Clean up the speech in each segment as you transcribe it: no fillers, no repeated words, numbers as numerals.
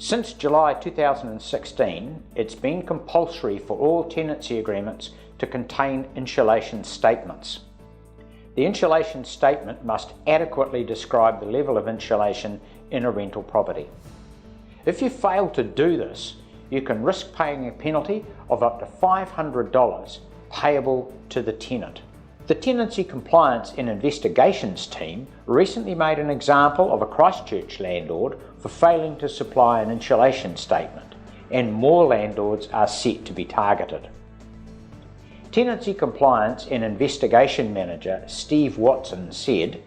Since July 2016, it's been compulsory for all tenancy agreements to contain insulation statements. The insulation statement must adequately describe the level of insulation in a rental property. If you fail to do this, you can risk paying a penalty of up to $500 payable to the tenant. The Tenancy Compliance and Investigations team recently made an example of a Christchurch landlord for failing to supply an insulation statement, and more landlords are set to be targeted. Tenancy Compliance and Investigation Manager Steve Watson said,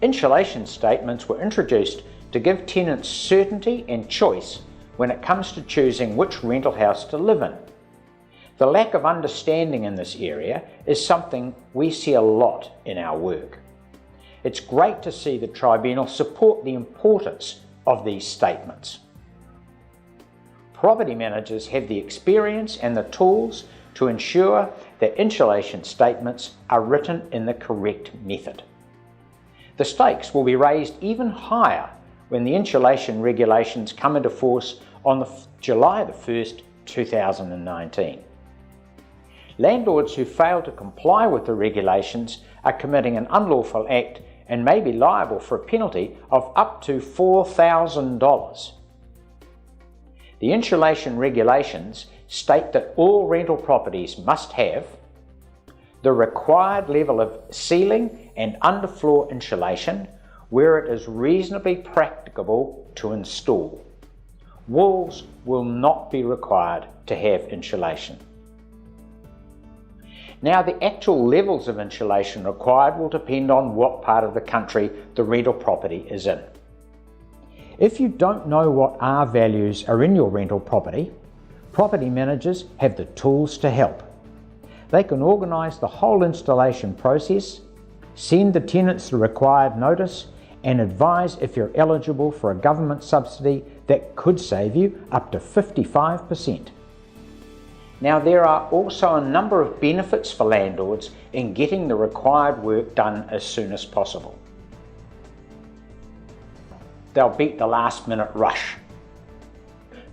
"Insulation statements were introduced to give tenants certainty and choice when it comes to choosing which rental house to live in. The lack of understanding in this area is something we see a lot in our work. It's great to see the tribunal support the importance of these statements. Property managers have the experience and the tools to ensure that insulation statements are written in the correct method. The stakes will be raised even higher when the insulation regulations come into force on July 1st, 2019. Landlords who fail to comply with the regulations are committing an unlawful act and may be liable for a penalty of up to $4,000. The insulation regulations state that all rental properties must have the required level of ceiling and underfloor insulation where it is reasonably practicable to install. Walls will not be required to have insulation. Now, the actual levels of insulation required will depend on what part of the country the rental property is in. If you don't know what R values are in your rental property, property managers have the tools to help. They can organise the whole installation process, send the tenants the required notice, and advise if you're eligible for a government subsidy that could save you up to 55%. Now, there are also a number of benefits for landlords in getting the required work done as soon as possible. They'll beat the last-minute rush.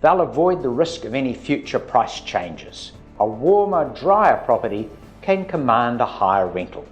They'll avoid the risk of any future price changes. A warmer, drier property can command a higher rental.